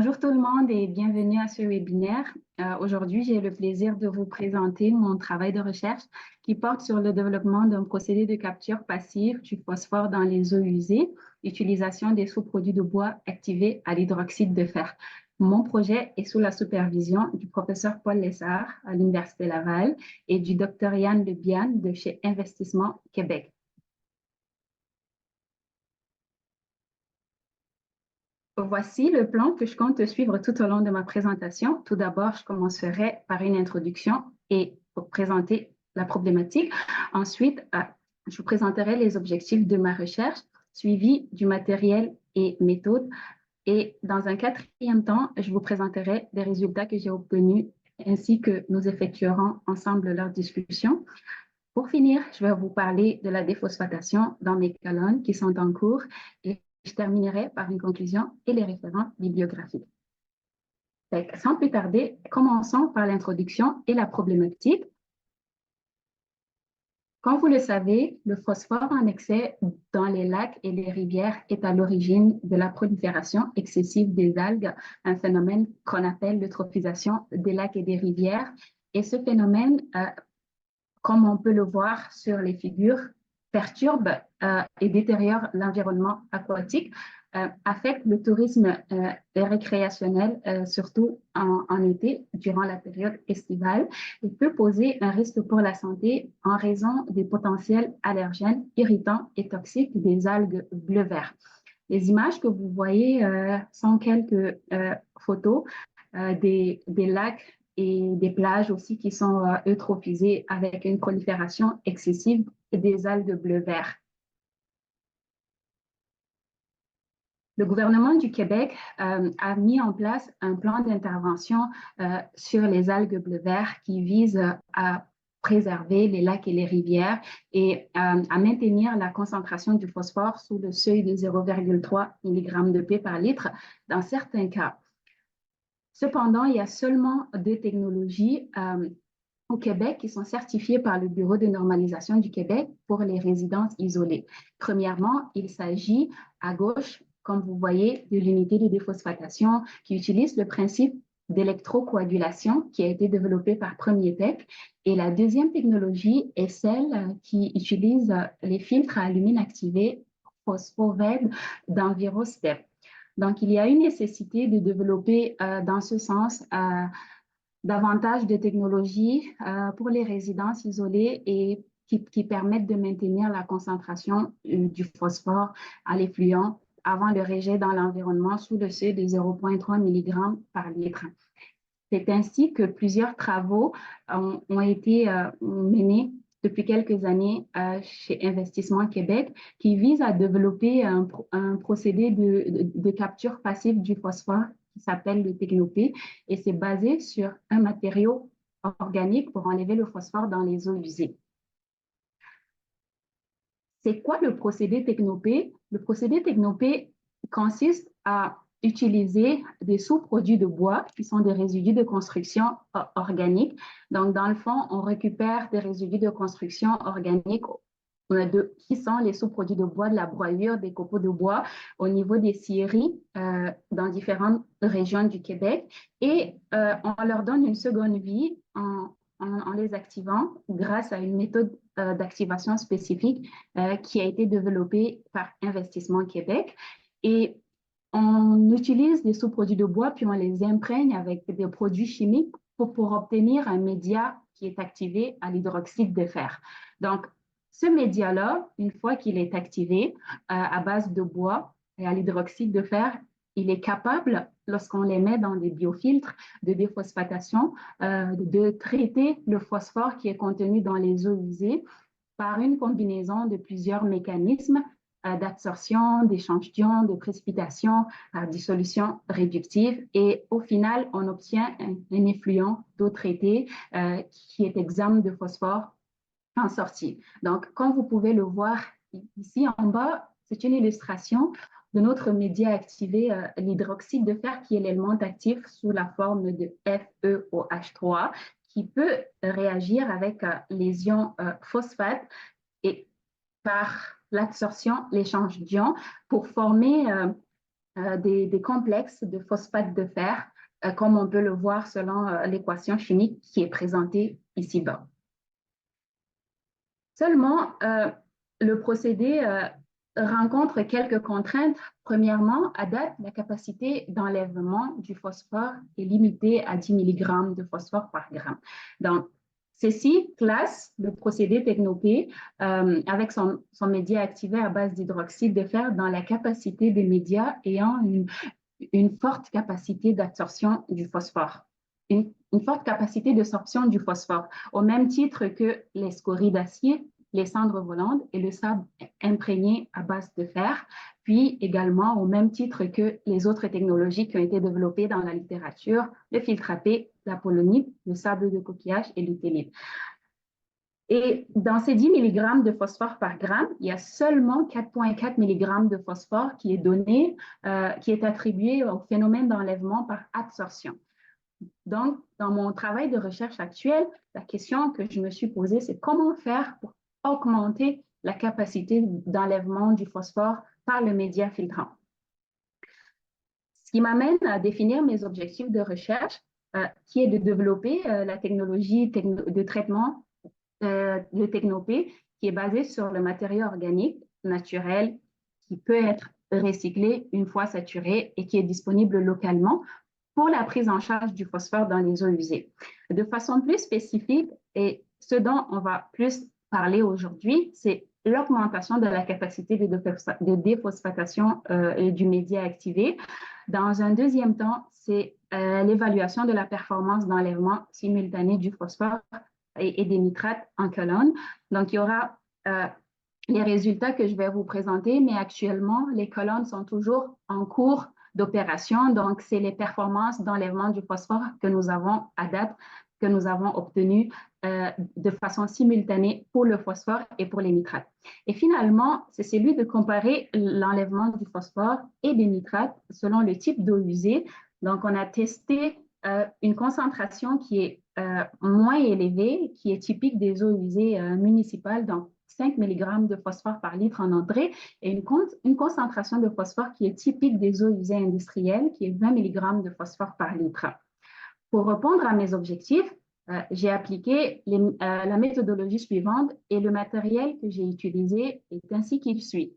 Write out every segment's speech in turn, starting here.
Bonjour tout le monde et bienvenue à ce webinaire. Aujourd'hui, j'ai le plaisir de vous présenter mon travail de recherche qui porte sur le développement d'un procédé de capture passive du phosphore dans les eaux usées, utilisation des sous-produits de bois activés à l'hydroxyde de fer. Mon projet est sous la supervision du professeur Paul Lessard à l'Université Laval et du Dr Yann Lebihan de chez Investissement Québec. Voici le plan que je compte suivre tout au long de ma présentation. Tout d'abord, je commencerai par une introduction et pour présenter la problématique. Ensuite, je vous présenterai les objectifs de ma recherche, suivi du matériel et méthode. Et dans un quatrième temps, je vous présenterai des résultats que j'ai obtenus ainsi que nous effectuerons ensemble leur discussion. Pour finir, je vais vous parler de la déphosphatation dans mes colonnes qui sont en cours et je terminerai par une conclusion et les références bibliographiques. Sans plus tarder, commençons par l'introduction et la problématique. Comme vous le savez, le phosphore en excès dans les lacs et les rivières est à l'origine de la prolifération excessive des algues, un phénomène qu'on appelle l'eutrophisation des lacs et des rivières. Et ce phénomène, comme on peut le voir sur les figures, perturbe et détériore l'environnement aquatique, affecte le tourisme récréationnel, surtout en été, durant la période estivale, et peut poser un risque pour la santé en raison des potentiels allergènes, irritants et toxiques des algues bleu-vert. Les images que vous voyez sont quelques photos des lacs et des plages aussi qui sont eutrophisées avec une prolifération excessive des algues bleu-vert. Le gouvernement du Québec a mis en place un plan d'intervention sur les algues bleu-vert qui vise à préserver les lacs et les rivières et à maintenir la concentration du phosphore sous le seuil de 0,3 mg de P par litre dans certains cas. Cependant, il y a seulement deux technologies au Québec qui sont certifiées par le Bureau de normalisation du Québec pour les résidences isolées. Premièrement, il s'agit à gauche, comme vous voyez, de l'unité de déphosphatation qui utilise le principe d'électrocoagulation qui a été développé par Premier Tech. Et la deuxième technologie est celle qui utilise les filtres à alumine activés PhosphoVed d'EnviroStep. Donc, il y a une nécessité de développer dans ce sens davantage de technologies pour les résidences isolées et qui permettent de maintenir la concentration du phosphore à l'effluent avant le rejet dans l'environnement sous le seuil de 0,3 mg par litre. C'est ainsi que plusieurs travaux ont été menés depuis quelques années chez Investissement Québec qui vise à développer un procédé de capture passive du phosphore qui s'appelle le Technopé et c'est basé sur un matériau organique pour enlever le phosphore dans les eaux usées. C'est quoi le procédé Technopé? Le procédé Technopé consiste à utiliser des sous-produits de bois qui sont des résidus de construction organique. Donc, dans le fond, on récupère des résidus de construction organique qui sont les sous-produits de bois de la broyure des copeaux de bois au niveau des scieries dans différentes régions du Québec et on leur donne une seconde vie en les activant grâce à une méthode d'activation spécifique qui a été développée par Investissement Québec. Et on utilise des sous-produits de bois, puis on les imprègne avec des produits chimiques pour obtenir un média qui est activé à l'hydroxyde de fer. Donc, ce média-là, une fois qu'il est activé à base de bois et à l'hydroxyde de fer, il est capable, lorsqu'on les met dans des biofiltres de déphosphatation, de traiter le phosphore qui est contenu dans les eaux usées par une combinaison de plusieurs mécanismes d'absorption, d'échange d'ions, de précipitation, par dissolution réductive. Et au final, on obtient un effluent d'eau traitée qui est exempt de phosphore en sortie. Donc, comme vous pouvez le voir ici en bas, c'est une illustration de notre média activé, l'hydroxyde de fer, qui est l'élément actif sous la forme de FeOH3, qui peut réagir avec les ions phosphate et par l'absorption, l'échange d'ions pour former des complexes de phosphate de fer, comme on peut le voir selon l'équation chimique qui est présentée ici-bas. Seulement, le procédé rencontre quelques contraintes. Premièrement, à date, la capacité d'enlèvement du phosphore est limitée à 10 mg de phosphore par gramme. Donc, ceci classe le procédé Technopé avec son média activé à base d'hydroxyde de fer dans la capacité des médias ayant une forte capacité d'absorption du phosphore. Une forte capacité d'absorption du phosphore, au même titre que les scories d'acier, les cendres volantes et le sable imprégné à base de fer, puis également au même titre que les autres technologies qui ont été développées dans la littérature, le filtre AP, la polonite, le sable de coquillage et l'utélite. Et dans ces 10 mg de phosphore par gramme, il y a seulement 4,4 mg de phosphore qui est donné, qui est attribué au phénomène d'enlèvement par absorption. Donc, dans mon travail de recherche actuel, la question que je me suis posée, c'est comment faire pour augmenter la capacité d'enlèvement du phosphore par le média filtrant. Ce qui m'amène à définir mes objectifs de recherche, qui est de développer la technologie de traitement de Technopé, qui est basée sur le matériau organique naturel qui peut être recyclé une fois saturé et qui est disponible localement pour la prise en charge du phosphore dans les eaux usées. De façon plus spécifique, et ce dont on va plus parler aujourd'hui, c'est l'augmentation de la capacité de déphosphatation du média activé. Dans un deuxième temps, c'est l'évaluation de la performance d'enlèvement simultané du phosphore et des nitrates en colonne. Donc, il y aura les résultats que je vais vous présenter, mais actuellement, les colonnes sont toujours en cours d'opération. Donc, c'est les performances d'enlèvement du phosphore que nous avons à date, que nous avons obtenues de façon simultanée pour le phosphore et pour les nitrates. Et finalement, c'est celui de comparer l'enlèvement du phosphore et des nitrates selon le type d'eau usée. Donc, on a testé une concentration qui est moins élevée, qui est typique des eaux usées municipales, donc 5 mg de phosphore par litre en entrée, et une concentration de phosphore qui est typique des eaux usées industrielles, qui est 20 mg de phosphore par litre. Pour répondre à mes objectifs, j'ai appliqué la méthodologie suivante et le matériel que j'ai utilisé est ainsi qu'il suit.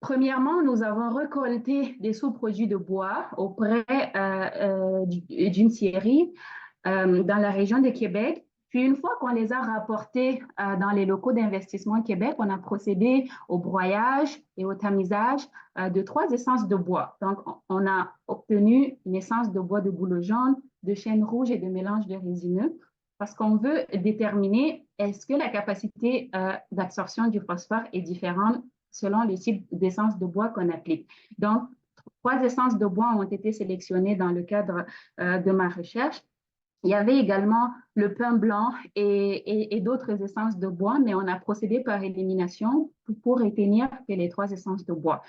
Premièrement, nous avons récolté des sous-produits de bois auprès d'une scierie dans la région de Québec. Puis, une fois qu'on les a rapportés dans les locaux d'investissement Québec, on a procédé au broyage et au tamisage de 3 essences de bois. Donc, on a obtenu une essence de bois de bouleau jaune, de chêne rouge et de mélange de résineux parce qu'on veut déterminer est-ce que la capacité d'absorption du phosphore est différente selon le type d'essence de bois qu'on applique. Donc, 3 essences de bois ont été sélectionnées dans le cadre de ma recherche. Il y avait également le pin blanc et d'autres essences de bois, mais on a procédé par élimination pour retenir que les 3 essences de bois.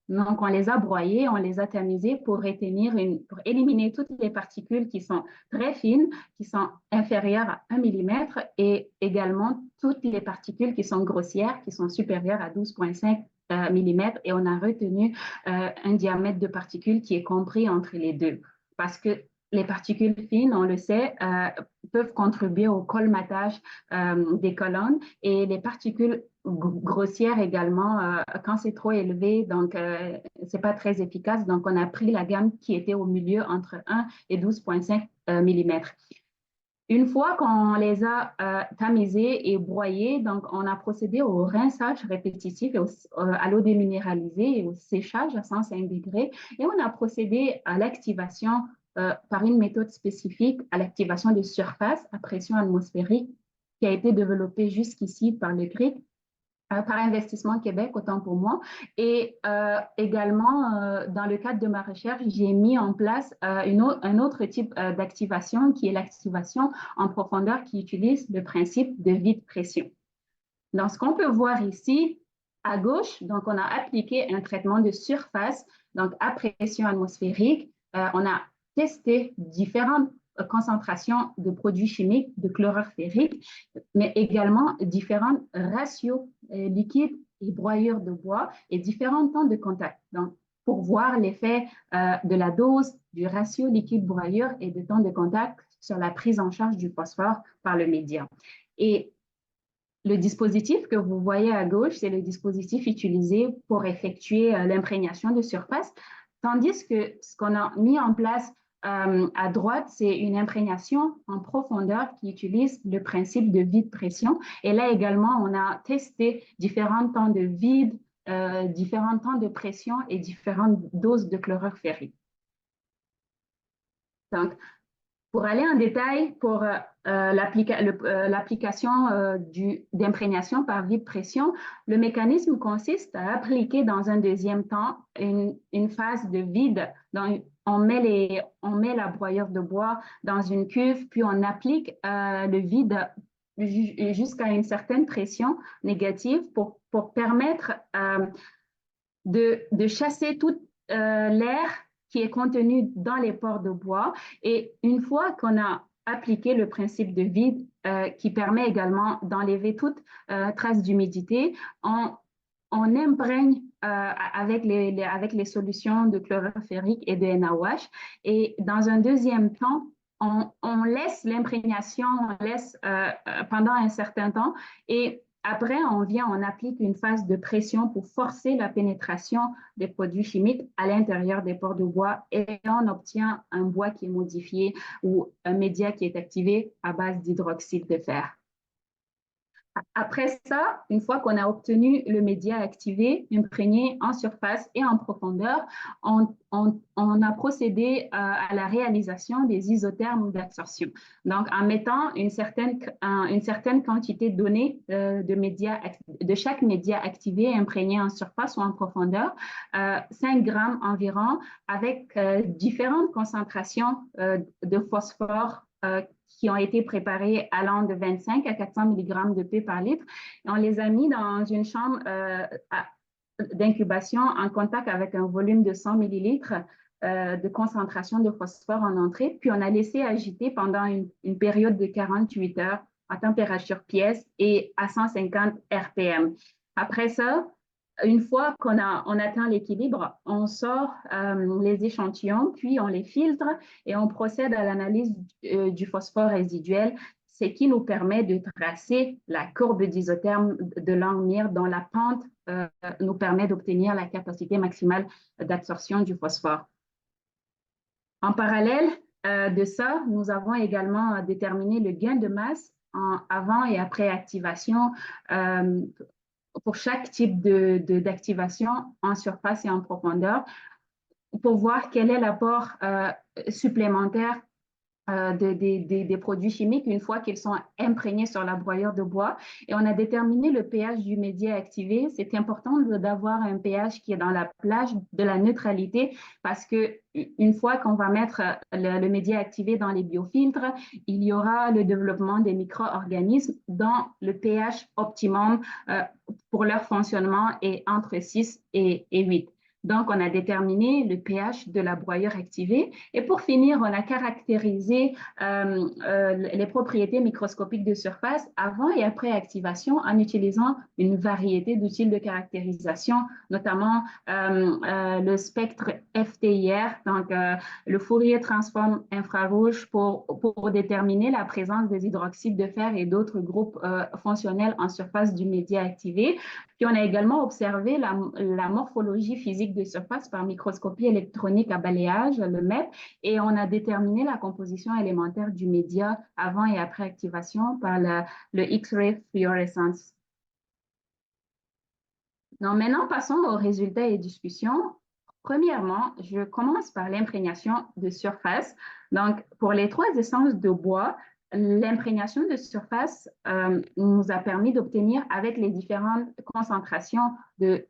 Donc, on les a broyées, on les a tamisées pour éliminer toutes les particules qui sont très fines, qui sont inférieures à 1 mm, et également toutes les particules qui sont grossières, qui sont supérieures à 12,5 mm, et on a retenu un diamètre de particules qui est compris entre les deux. Parce que les particules fines, on le sait, peuvent contribuer au colmatage des colonnes, et les particules grossières également, quand c'est trop élevé, donc c'est pas très efficace. Donc, on a pris la gamme qui était au milieu entre 1 et 12,5 mm. Une fois qu'on les a tamisés et broyés, donc on a procédé au rinçage répétitif, à l'eau déminéralisée et au séchage à 105 degrés, et on a procédé à l'activation par une méthode spécifique à l'activation de surface à pression atmosphérique qui a été développée jusqu'ici par le GRIC, par Investissement Québec, autant pour moi. Et également, dans le cadre de ma recherche, j'ai mis en place un autre type d'activation qui est l'activation en profondeur qui utilise le principe de vide pression. Donc, ce qu'on peut voir ici, à gauche, donc on a appliqué un traitement de surface, donc à pression atmosphérique. On a testé différentes concentrations de produits chimiques de chlorure ferrique, mais également différents ratios liquides et broyures de bois et différents temps de contact. Donc, pour voir l'effet de la dose, du ratio liquide-broyure et de temps de contact sur la prise en charge du phosphore par le média. Et le dispositif que vous voyez à gauche, c'est le dispositif utilisé pour effectuer l'imprégnation de surface, tandis que ce qu'on a mis en place à droite, c'est une imprégnation en profondeur qui utilise le principe de vide-pression. Et là également, on a testé différents temps de vide, différents temps de pression et différentes doses de chlorure ferrique. Donc, pour aller en détail pour l'application d'imprégnation par vide-pression, le mécanisme consiste à appliquer dans un deuxième temps une phase de vide. On met la broyure de bois dans une cuve, puis on applique le vide jusqu'à une certaine pression négative pour permettre de chasser tout l'air qui est contenu dans les pores de bois. Et une fois qu'on a appliqué le principe de vide qui permet également d'enlever toute trace d'humidité, on imprègne avec les solutions de chlorure ferrique et de NaOH. Et dans un deuxième temps, on laisse l'imprégnation, pendant un certain temps et après, on applique une phase de pression pour forcer la pénétration des produits chimiques à l'intérieur des pores de bois et on obtient un bois qui est modifié ou un média qui est activé à base d'hydroxyde de fer. Après ça, une fois qu'on a obtenu le média activé, imprégné en surface et en profondeur, on a procédé à la réalisation des isothermes d'absorption. Donc, en mettant une certaine quantité donnée de chaque média activé, imprégné en surface ou en profondeur, 5 grammes environ, avec différentes concentrations de phosphore qui ont été préparés allant de 25 à 400 mg de P par litre. Et on les a mis dans une chambre d'incubation en contact avec un volume de 100 ml de concentration de phosphore en entrée. Puis on a laissé agiter pendant une période de 48 heures à température pièce et à 150 RPM. Après ça, une fois qu'on atteint l'équilibre, on sort les échantillons, puis on les filtre et on procède à l'analyse du phosphore résiduel, ce qui nous permet de tracer la courbe d'isotherme de Langmuir dont la pente nous permet d'obtenir la capacité maximale d'absorption du phosphore. En parallèle de ça, nous avons également déterminé le gain de masse avant et après activation pour chaque type d'activation en surface et en profondeur pour voir quel est l'apport supplémentaire des produits chimiques une fois qu'ils sont imprégnés sur la broyure de bois. Et on a déterminé le pH du média activé. C'est important d'avoir un pH qui est dans la plage de la neutralité parce que une fois qu'on va mettre le média activé dans les biofiltres, il y aura le développement des micro-organismes dans le pH optimum pour leur fonctionnement est entre 6 et 8. Donc, on a déterminé le pH de la broyure activée. Et pour finir, on a caractérisé les propriétés microscopiques de surface avant et après activation en utilisant une variété d'outils de caractérisation, notamment le spectre FTIR, donc le Fourier transform infrarouge pour déterminer la présence des hydroxydes de fer et d'autres groupes fonctionnels en surface du média activé. Puis on a également observé la morphologie physique de surface par microscopie électronique à balayage, le MEP, et on a déterminé la composition élémentaire du média avant et après activation par le X-ray fluorescence. Donc maintenant, passons aux résultats et discussions. Premièrement, je commence par l'imprégnation de surface. Donc, pour les 3 essences de bois, l'imprégnation de surface nous a permis d'obtenir, avec les différentes concentrations de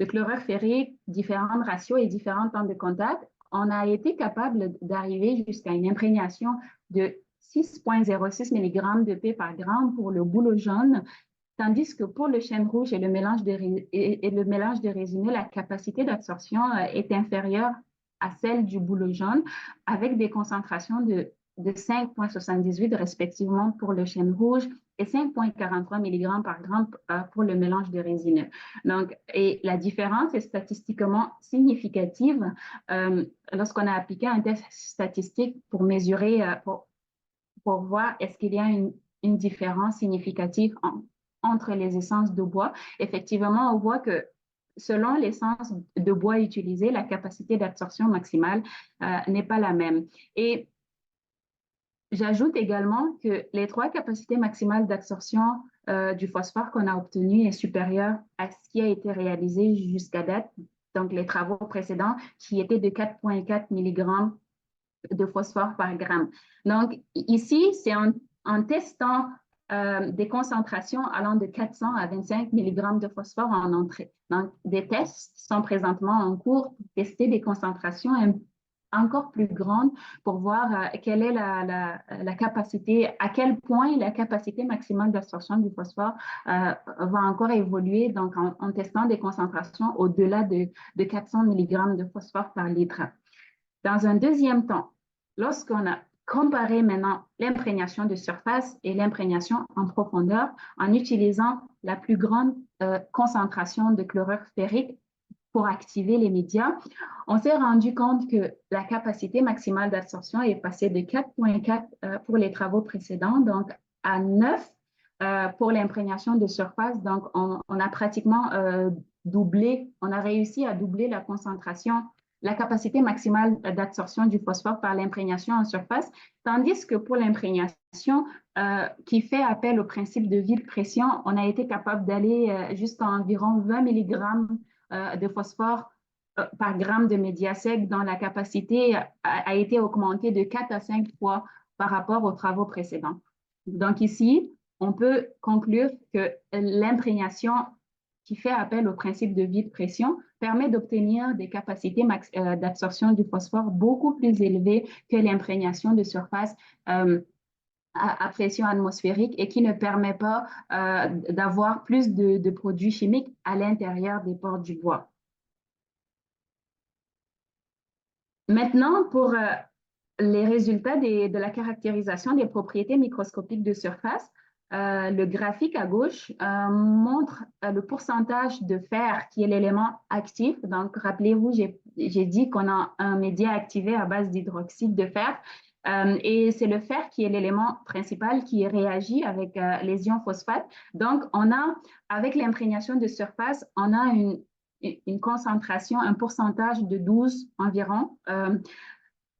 chlorure ferrique, différents ratios et différents temps de contact, on a été capable d'arriver jusqu'à une imprégnation de 6,06 mg de P par gramme pour le bouleau jaune, tandis que pour le chêne rouge et le mélange de résineux, la capacité d'absorption est inférieure à celle du bouleau jaune, avec des concentrations de 5,78 respectivement pour le chêne rouge et 5,43 mg par gramme pour le mélange de résineux. Donc, et la différence est statistiquement significative lorsqu'on a appliqué un test statistique pour mesurer, pour voir est-ce qu'il y a une différence significative entre les essences de bois. Effectivement, on voit que selon l'essence de bois utilisée, la capacité d'absorption maximale n'est pas la même. Et j'ajoute également que les 3 capacités maximales d'absorption du phosphore qu'on a obtenues est supérieure à ce qui a été réalisé jusqu'à date, donc les travaux précédents qui étaient de 4,4 mg de phosphore par gramme. Donc ici, c'est en testant des concentrations allant de 400 à 25 mg de phosphore en entrée. Donc, des tests sont présentement en cours pour tester des concentrations encore plus grandes pour voir quelle est la capacité, à quel point la capacité maximale d'absorption du phosphore va encore évoluer, donc en testant des concentrations au-delà de 400 mg de phosphore par litre. Dans un deuxième temps, lorsqu'on a comparé maintenant l'imprégnation de surface et l'imprégnation en profondeur en utilisant la plus grande concentration de chlorure ferrique pour activer les médias, on s'est rendu compte que la capacité maximale d'absorption est passée de 4,4 pour les travaux précédents, donc à 9 pour l'imprégnation de surface. Donc, on a pratiquement doublé, on a réussi à doubler la concentration, la capacité maximale d'absorption du phosphore par l'imprégnation en surface, tandis que pour l'imprégnation qui fait appel au principe de vide pression, on a été capable d'aller jusqu'à environ 20 mg de phosphore par gramme de média sec, dont la capacité a été augmentée de 4 à 5 fois par rapport aux travaux précédents. Donc ici, on peut conclure que l'imprégnation qui fait appel au principe de vide pression permet d'obtenir des capacités d'absorption du phosphore beaucoup plus élevées que l'imprégnation de surface à pression atmosphérique et qui ne permet pas d'avoir plus de produits chimiques à l'intérieur des pores du bois. Maintenant, pour les résultats de la caractérisation des propriétés microscopiques de surface, le graphique à gauche montre le pourcentage de fer qui est l'élément actif. Donc, rappelez-vous, j'ai dit qu'on a un média activé à base d'hydroxyde de fer. Et c'est le fer qui est l'élément principal qui réagit avec les ions phosphate. Donc, avec l'imprégnation de surface, on a une concentration, un pourcentage de 12 environ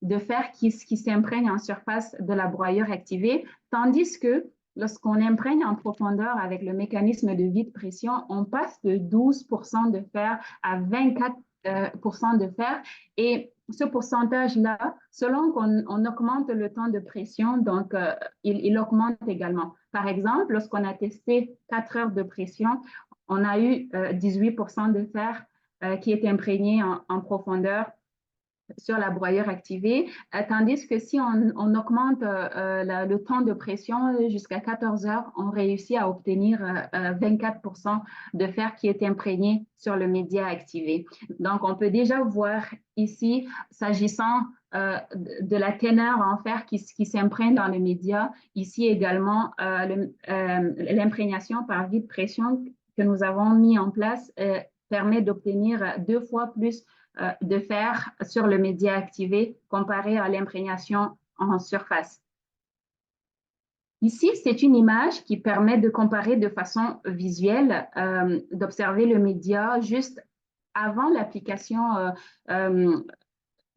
de fer qui s'imprègne en surface de la broyure activée, tandis que lorsqu'on imprègne en profondeur avec le mécanisme de vide pression, on passe de 12% de fer à 24% de fer. Et ce pourcentage-là, selon qu'on augmente le temps de pression, donc il augmente également. Par exemple, lorsqu'on a testé 4 heures de pression, on a eu 18% de fer qui est imprégné en profondeur sur la broyure activée, tandis que si on augmente le temps de pression jusqu'à 14 heures, on réussit à obtenir 24% de fer qui est imprégné sur le média activé. Donc, on peut déjà voir ici, s'agissant de la teneur en fer qui s'imprègne dans le média, ici également l'imprégnation par vide pression que nous avons mis en place permet d'obtenir 2 fois plus de fer sur le média activé comparé à l'imprégnation en surface. Ici, c'est une image qui permet de comparer de façon visuelle, d'observer le média juste avant l'application.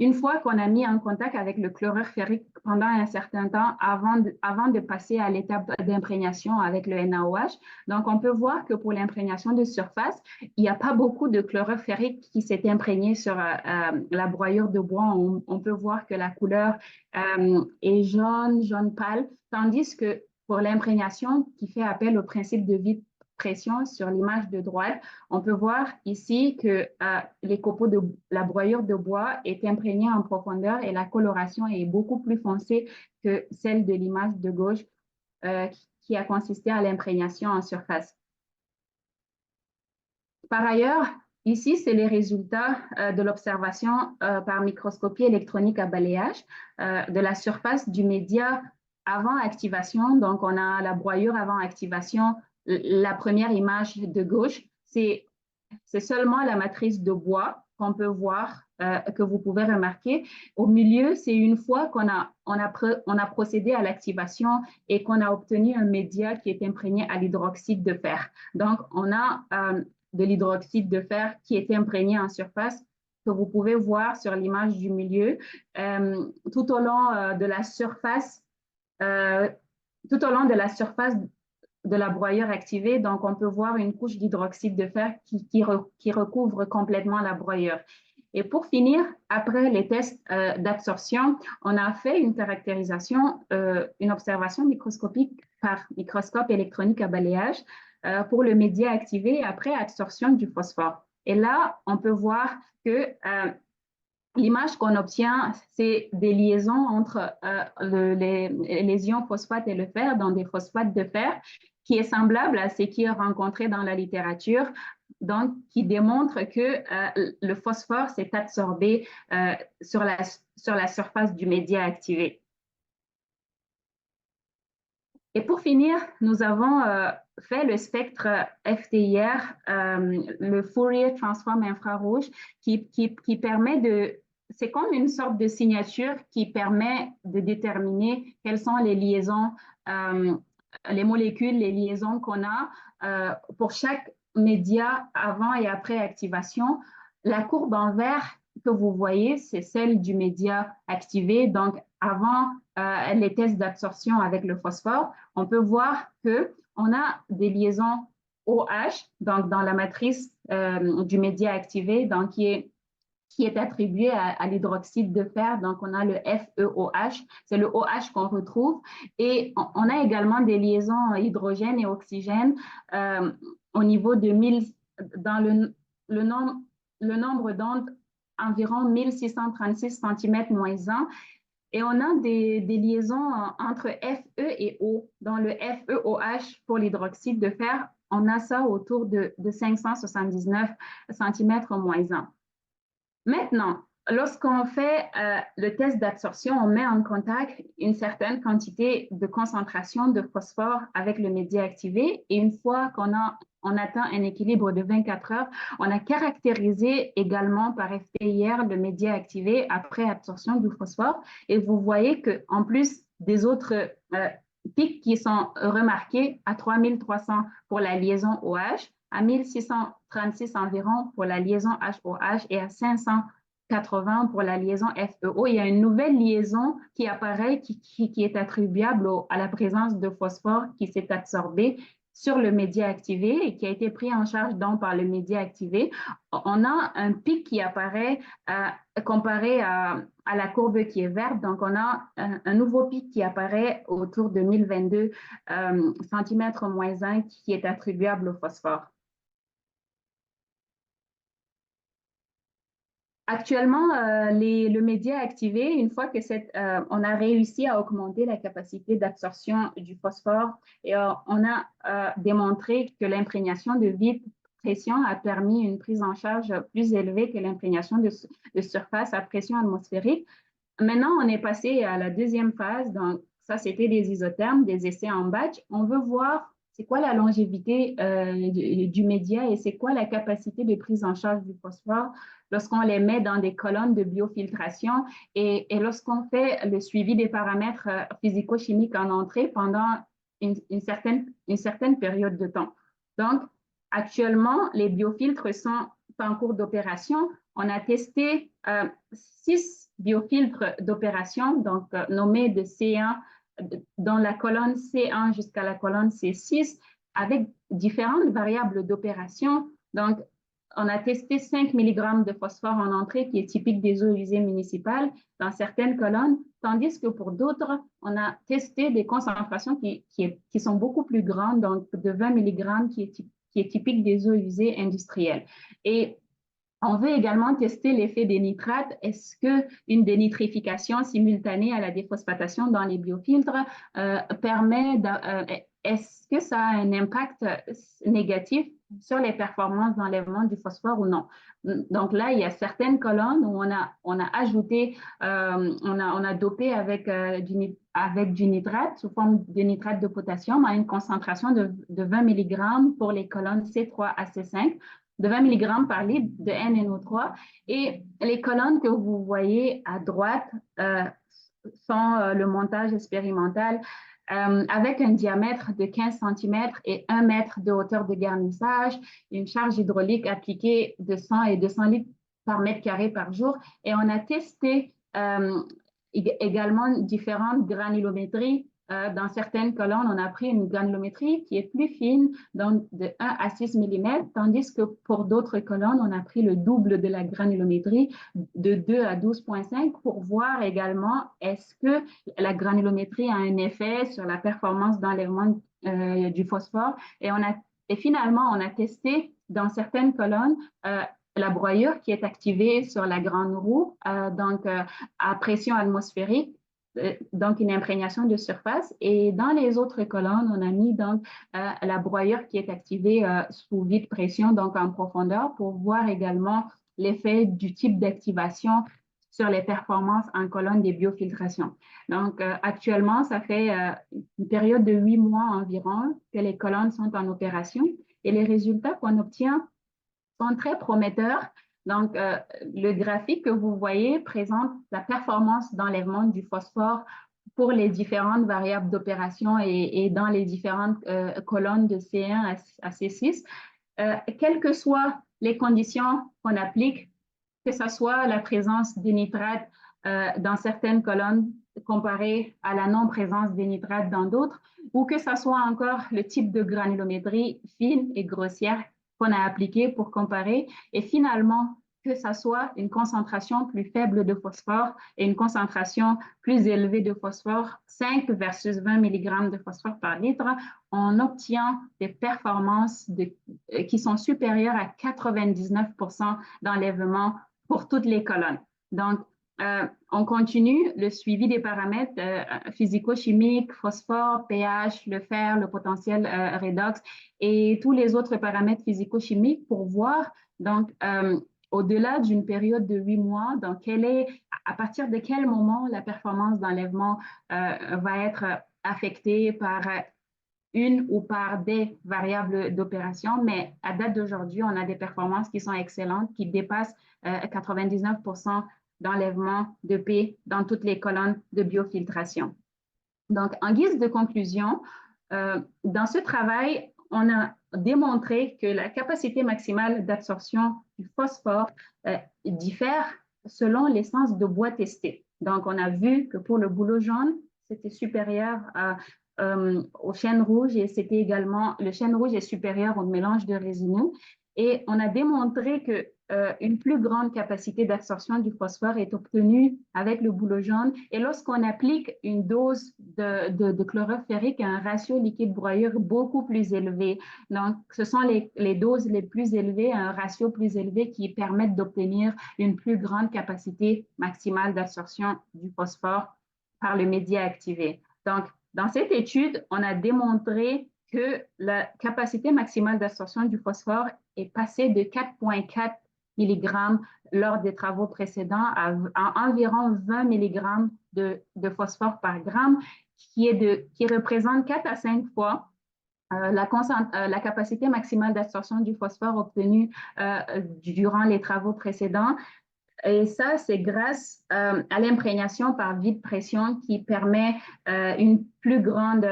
Une fois qu'on a mis en contact avec le chlorure ferrique pendant un certain temps avant de passer à l'étape d'imprégnation avec le NaOH. Donc, on peut voir que pour l'imprégnation de surface, il n'y a pas beaucoup de chlorure ferrique qui s'est imprégné sur la broyure de bois. On peut voir que la couleur est jaune pâle, tandis que pour l'imprégnation qui fait appel au principe de vide pression sur l'image de droite, on peut voir ici que les copeaux de la broyure de bois est imprégnée en profondeur et la coloration est beaucoup plus foncée que celle de l'image de gauche qui a consisté à l'imprégnation en surface. Par ailleurs, Ici, c'est les résultats de l'observation par microscopie électronique à balayage de la surface du média avant activation. Donc, on a la broyure avant activation. La première image de gauche, c'est seulement la matrice de bois qu'on peut voir, que vous pouvez remarquer. Au milieu, c'est une fois on a procédé à l'activation et qu'on a obtenu un média qui est imprégné à l'hydroxyde de fer. Donc, on a de l'hydroxyde de fer qui est imprégné en surface que vous pouvez voir sur l'image du milieu. Tout au long de la surface, euh, tout au long de la surface de la broyure activée, donc on peut voir une couche d'hydroxyde de fer qui recouvre complètement la broyure. Et pour finir, après les tests d'absorption, on a fait une caractérisation, une observation microscopique par microscope électronique à balayage pour le média activé après absorption du phosphore. Et là, on peut voir que l'image qu'on obtient, c'est des liaisons entre les ions phosphate et le fer dans des phosphates de fer, qui est semblable à ce qui est rencontré dans la littérature, donc qui démontre que le phosphore s'est absorbé sur la surface du média activé. Et pour finir, nous avons fait le spectre FTIR, le Fourier Transform infrarouge, qui permet de... C'est comme une sorte de signature qui permet de déterminer quelles sont les liaisons, les molécules, les liaisons qu'on a pour chaque média avant et après activation. La courbe en vert que vous voyez, c'est celle du média activé. Donc, avant les tests d'absorption avec le phosphore, on peut voir qu'on a des liaisons OH, donc dans la matrice du média activé, donc qui est attribué à l'hydroxyde de fer. Donc, on a le FeOH, c'est le OH qu'on retrouve. Et on a également des liaisons hydrogène et oxygène au niveau de 1000, dans le nombre d'ondes environ 1636 cm-1. Et on a des liaisons entre Fe et O. Dans le FeOH pour l'hydroxyde de fer, on a ça autour de 579 cm-1. Maintenant, lorsqu'on fait le test d'absorption, on met en contact une certaine quantité de concentration de phosphore avec le média activé. Et une fois on atteint un équilibre de 24 heures, on a caractérisé également par FTIR le média activé après absorption du phosphore. Et vous voyez qu'en plus des autres pics qui sont remarqués à 3300 pour la liaison OH, à 1636 environ pour la liaison HOH et à 580 pour la liaison FeO. Il y a une nouvelle liaison qui apparaît, qui est attribuable à la présence de phosphore qui s'est absorbé sur le média activé et qui a été pris en charge donc par le média activé. On a un pic qui apparaît comparé à la courbe qui est verte. Donc, on a un nouveau pic qui apparaît autour de 1022 cm-1 qui est attribuable au phosphore. Actuellement, le média activé, une fois que on a réussi à augmenter la capacité d'absorption du phosphore et on a démontré que l'imprégnation de vide pression a permis une prise en charge plus élevée que l'imprégnation de surface à pression atmosphérique. Maintenant, on est passé à la deuxième phase. Donc, ça, c'était des isothermes, des essais en batch. On veut voir c'est quoi la longévité du média et c'est quoi la capacité de prise en charge du phosphore lorsqu'on les met dans des colonnes de biofiltration et lorsqu'on fait le suivi des paramètres physico-chimiques en entrée pendant une certaine période de temps. Donc, actuellement, les biofiltres sont en cours d'opération. On a testé 6 biofiltres d'opération, donc nommés de C1, dans la colonne C1 jusqu'à la colonne C6, avec différentes variables d'opération. Donc, on a testé 5 mg de phosphore en entrée, qui est typique des eaux usées municipales, dans certaines colonnes, tandis que pour d'autres, on a testé des concentrations qui sont beaucoup plus grandes, donc de 20 mg, qui est typique des eaux usées industrielles. Et on veut également tester l'effet des nitrates. Est-ce qu'une dénitrification simultanée à la déphosphatation dans les biofiltres permet est-ce que ça a un impact négatif sur les performances d'enlèvement du phosphore ou non. Donc là, il y a certaines colonnes où on a ajouté, on a dopé avec, avec du nitrate sous forme de nitrate de potassium à une concentration de 20 mg pour les colonnes C3 à C5, de 20 mg par litre de NNO3. Et les colonnes que vous voyez à droite sont le montage expérimental avec un diamètre de 15 cm et 1 mètre de hauteur de garnissage, une charge hydraulique appliquée de 100 et 200 litres par mètre carré par jour. Et on a testé également différentes granulométries. Dans certaines colonnes, on a pris une granulométrie qui est plus fine, donc de 1 à 6 mm, tandis que pour d'autres colonnes, on a pris le double de la granulométrie, de 2 à 12,5, pour voir également est-ce que la granulométrie a un effet sur la performance d'enlèvement du phosphore. Et finalement, on a testé dans certaines colonnes la broyure qui est activée sur la grande roue, à pression atmosphérique, donc une imprégnation de surface. Et dans les autres colonnes, on a mis donc la broyure qui est activée sous vide pression, donc en profondeur, pour voir également l'effet du type d'activation sur les performances en colonne des biofiltrations. Donc, actuellement, ça fait une période de 8 mois environ que les colonnes sont en opération et les résultats qu'on obtient sont très prometteurs. Donc, le graphique que vous voyez présente la performance d'enlèvement du phosphore pour les différentes variables d'opération et dans les différentes colonnes de C1 à C6. Quelles que soient les conditions qu'on applique, que ce soit la présence des nitrates dans certaines colonnes comparée à la non-présence des nitrates dans d'autres, ou que ce soit encore le type de granulométrie fine et grossière qu'on a appliqué pour comparer, et finalement que ce soit une concentration plus faible de phosphore et une concentration plus élevée de phosphore, 5 versus 20 mg de phosphore par litre, on obtient des performances qui sont supérieures à 99% d'enlèvement pour toutes les colonnes. Donc, on continue le suivi des paramètres physico-chimiques, phosphore, pH, le fer, le potentiel redox et tous les autres paramètres physico-chimiques pour voir, donc, au-delà d'une période de 8 mois, donc à partir de quel moment la performance d'enlèvement va être affectée par une ou par des variables d'opération, mais à date d'aujourd'hui, on a des performances qui sont excellentes, qui dépassent 99% d'enlèvement de P dans toutes les colonnes de biofiltration. Donc, en guise de conclusion, dans ce travail, on a démontré que la capacité maximale d'absorption du phosphore diffère selon l'essence de bois testé. Donc, on a vu que pour le bouleau jaune, c'était supérieur au chêne rouge et c'était également, le chêne rouge est supérieur au mélange de résineux. Et on a démontré que une plus grande capacité d'absorption du phosphore est obtenue avec le bouleau jaune. Et lorsqu'on applique une dose de chlorure ferrique à un ratio liquide-broyure beaucoup plus élevé, donc ce sont les doses les plus élevées, un ratio plus élevé qui permettent d'obtenir une plus grande capacité maximale d'absorption du phosphore par le média activé. Donc, dans cette étude, on a démontré que la capacité maximale d'absorption du phosphore est passée de 4,4 mg lors des travaux précédents à environ 20 mg de phosphore par gramme, qui représente 4 à 5 fois la capacité maximale d'absorption du phosphore obtenue durant les travaux précédents. Et ça, c'est grâce à l'imprégnation par vide pression qui permet une plus grande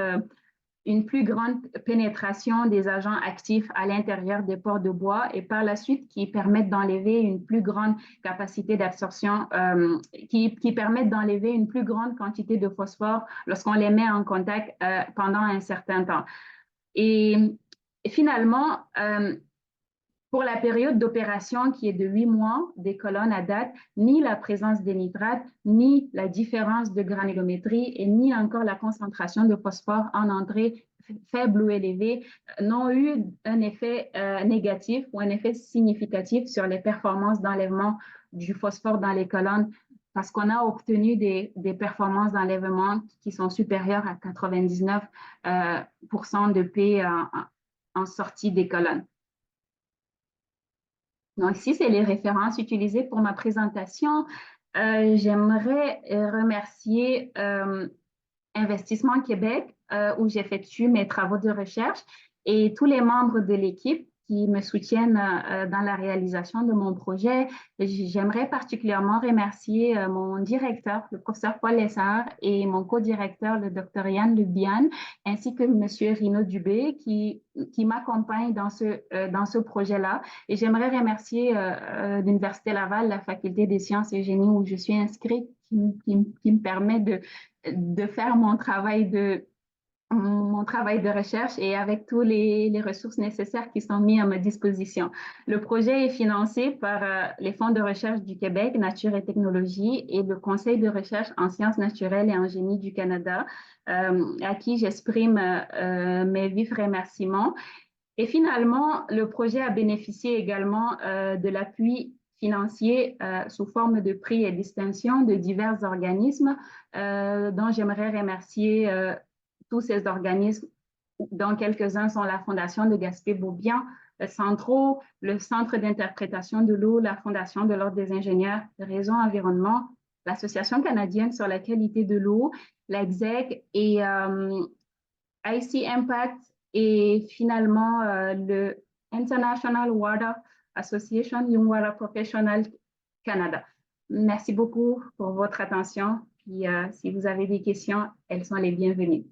pénétration des agents actifs à l'intérieur des pores de bois et par la suite qui permettent d'enlever une plus grande capacité d'absorption, qui permettent d'enlever une plus grande quantité de phosphore lorsqu'on les met en contact pendant un certain temps. Et finalement, pour la période d'opération qui est de 8 mois des colonnes à date, ni la présence des nitrates, ni la différence de granulométrie et ni encore la concentration de phosphore en entrée faible ou élevée n'ont eu un effet négatif ou un effet significatif sur les performances d'enlèvement du phosphore dans les colonnes parce qu'on a obtenu des performances d'enlèvement qui sont supérieures à 99% de P en sortie des colonnes. Donc, ici, c'est les références utilisées pour ma présentation. J'aimerais remercier Investissement Québec, où j'effectue mes travaux de recherche, et tous les membres de l'équipe qui me soutiennent dans la réalisation de mon projet. J'aimerais particulièrement remercier mon directeur, le professeur Paul Lessard, et mon co-directeur, le docteur Yann Lubiane, ainsi que monsieur Rino Dubé, qui m'accompagnent dans ce projet-là. Et j'aimerais remercier l'Université Laval, la Faculté des sciences et génie où je suis inscrite, qui me permet de faire mon travail de recherche et avec tous les ressources nécessaires qui sont mises à ma disposition. Le projet est financé par les fonds de recherche du Québec, Nature et Technologie, et le Conseil de recherche en sciences naturelles et en génie du Canada, à qui j'exprime mes vifs remerciements. Et finalement, le projet a bénéficié également de l'appui financier sous forme de prix et distinctions de divers organismes dont j'aimerais remercier tous ces organismes, dont quelques-uns sont la Fondation de Gaspé-Beaubien, le Centro, le Centre d'interprétation de l'eau, la Fondation de l'Ordre des ingénieurs de Réseau Environnement, l'Association canadienne sur la qualité de l'eau, l'AGZEC et IC Impact et finalement le International Water Association, Young Water Professional Canada. Merci beaucoup pour votre attention. Puis si vous avez des questions, elles sont les bienvenues.